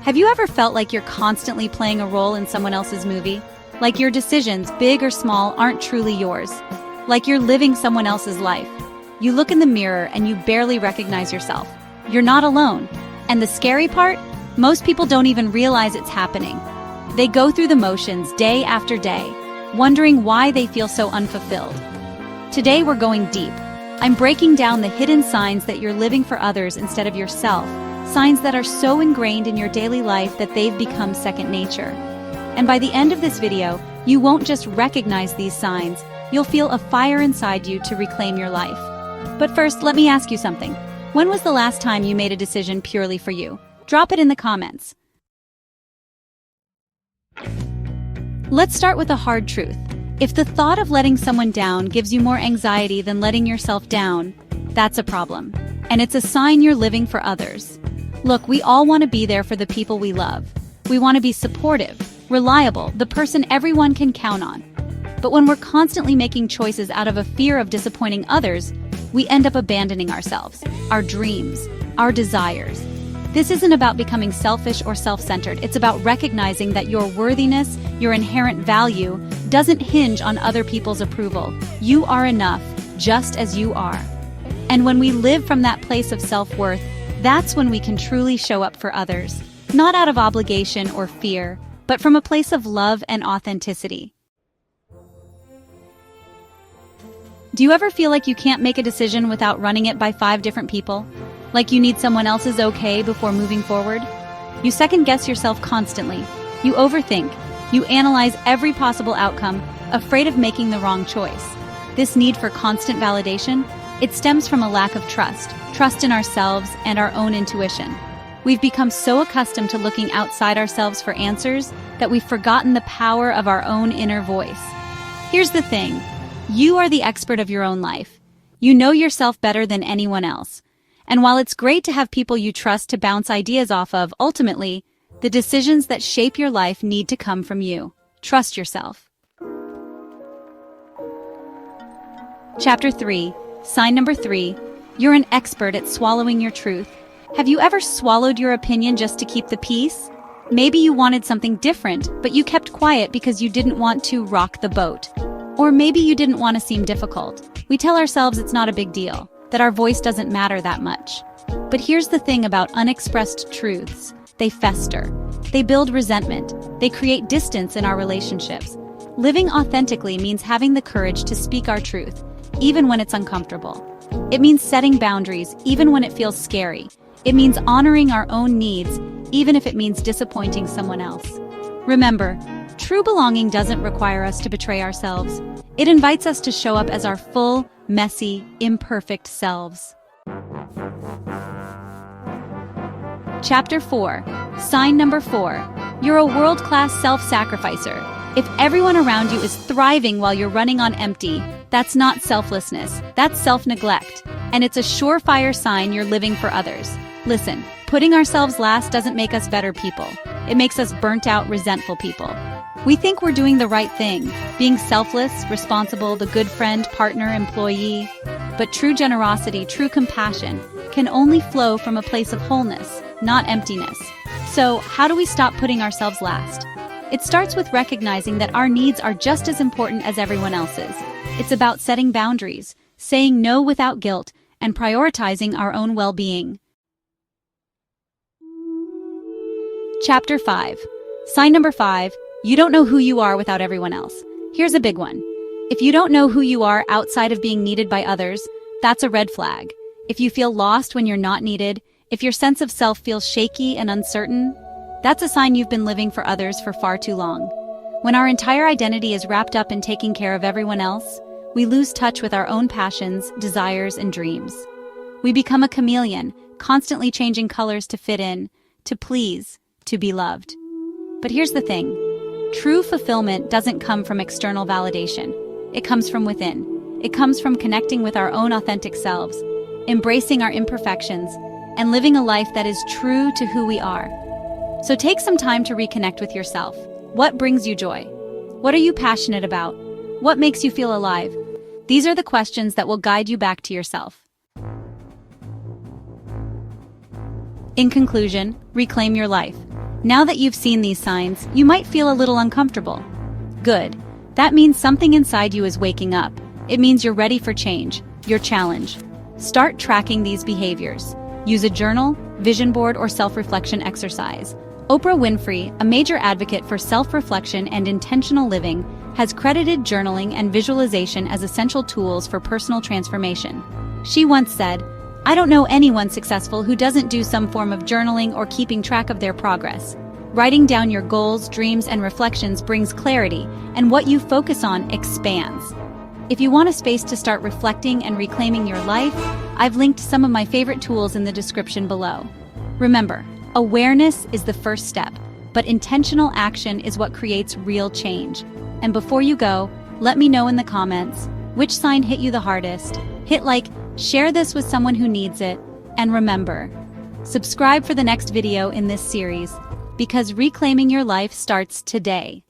Have you ever felt like you're constantly playing a role in someone else's movie? Like your decisions, big or small, aren't truly yours. Like you're living someone else's life. You look in the mirror and you barely recognize yourself. You're not alone. And the scary part? Most people don't even realize it's happening. They go through the motions day after day, wondering why they feel so unfulfilled. Today we're going deep. I'm breaking down the hidden signs that you're living for others instead of yourself, signs that are so ingrained in your daily life that they've become second nature. And by the end of this video, you won't just recognize these signs, you'll feel a fire inside you to reclaim your life. But first, let me ask you something. When was the last time you made a decision purely for you? Drop it in the comments. Let's start with a hard truth. If the thought of letting someone down gives you more anxiety than letting yourself down, that's a problem. And it's a sign you're living for others. Look, we all want to be there for the people we love. We want to be supportive, reliable, the person everyone can count on. But when we're constantly making choices out of a fear of disappointing others, we end up abandoning ourselves, our dreams, our desires. This isn't about becoming selfish or self-centered. It's about recognizing that your worthiness, your inherent value, doesn't hinge on other people's approval. You are enough, just as you are. And when we live from that place of self-worth, that's when we can truly show up for others, not out of obligation or fear, but from a place of love and authenticity. Do you ever feel like you can't make a decision without running it by 5 different people? Like you need someone else's okay before moving forward? You second-guess yourself constantly. You overthink. You analyze every possible outcome, afraid of making the wrong choice. This need for constant validation, it stems from a lack of trust in ourselves and our own intuition. We've become so accustomed to looking outside ourselves for answers that we've forgotten the power of our own inner voice. Here's the thing. You are the expert of your own life. You know yourself better than anyone else. And while it's great to have people you trust to bounce ideas off of, ultimately, the decisions that shape your life need to come from you. Trust yourself. Chapter 3. Sign number 3. You're an expert at swallowing your truth. Have you ever swallowed your opinion just to keep the peace? Maybe you wanted something different, but you kept quiet because you didn't want to rock the boat. Or maybe you didn't want to seem difficult. We tell ourselves it's not a big deal, that our voice doesn't matter that much. But here's the thing about unexpressed truths. They fester. They build resentment. They create distance in our relationships. Living authentically means having the courage to speak our truth, even when it's uncomfortable. It means setting boundaries, even when it feels scary. It means honoring our own needs, even if it means disappointing someone else. Remember, true belonging doesn't require us to betray ourselves. It invites us to show up as our full, messy, imperfect selves. Chapter 4. Sign number 4. You're a world-class self-sacrificer. If everyone around you is thriving while you're running on empty, that's not selflessness, that's self-neglect. And it's a surefire sign you're living for others. Listen, putting ourselves last doesn't make us better people. It makes us burnt-out, resentful people. We think we're doing the right thing, being selfless, responsible, the good friend, partner, employee. But true generosity, true compassion, can only flow from a place of wholeness, not emptiness. So, how do we stop putting ourselves last? It starts with recognizing that our needs are just as important as everyone else's. It's about setting boundaries, saying no without guilt, and prioritizing our own well-being. Chapter 5. Sign number 5. You don't know who you are without everyone else. Here's a big one. If you don't know who you are outside of being needed by others, that's a red flag. If you feel lost when you're not needed, if your sense of self feels shaky and uncertain, that's a sign you've been living for others for far too long. When our entire identity is wrapped up in taking care of everyone else, we lose touch with our own passions, desires, and dreams. We become a chameleon, constantly changing colors to fit in, to please, to be loved. But here's the thing. True fulfillment doesn't come from external validation. It comes from within. It comes from connecting with our own authentic selves, embracing our imperfections, and living a life that is true to who we are. So take some time to reconnect with yourself. What brings you joy? What are you passionate about? What makes you feel alive? These are the questions that will guide you back to yourself. In conclusion, reclaim your life. Now that you've seen these signs, you might feel a little uncomfortable. Good. That means something inside you is waking up. It means you're ready for change, your challenge. Start tracking these behaviors. Use a journal, vision board, or self-reflection exercise. Oprah Winfrey, a major advocate for self-reflection and intentional living, has credited journaling and visualization as essential tools for personal transformation. She once said, "I don't know anyone successful who doesn't do some form of journaling or keeping track of their progress." Writing down your goals, dreams, and reflections brings clarity, and what you focus on expands. If you want a space to start reflecting and reclaiming your life, I've linked some of my favorite tools in the description below. Remember, awareness is the first step, but intentional action is what creates real change. And before you go, let me know in the comments which sign hit you the hardest. Hit like, share this with someone who needs it, and remember, subscribe for the next video in this series, because reclaiming your life starts today.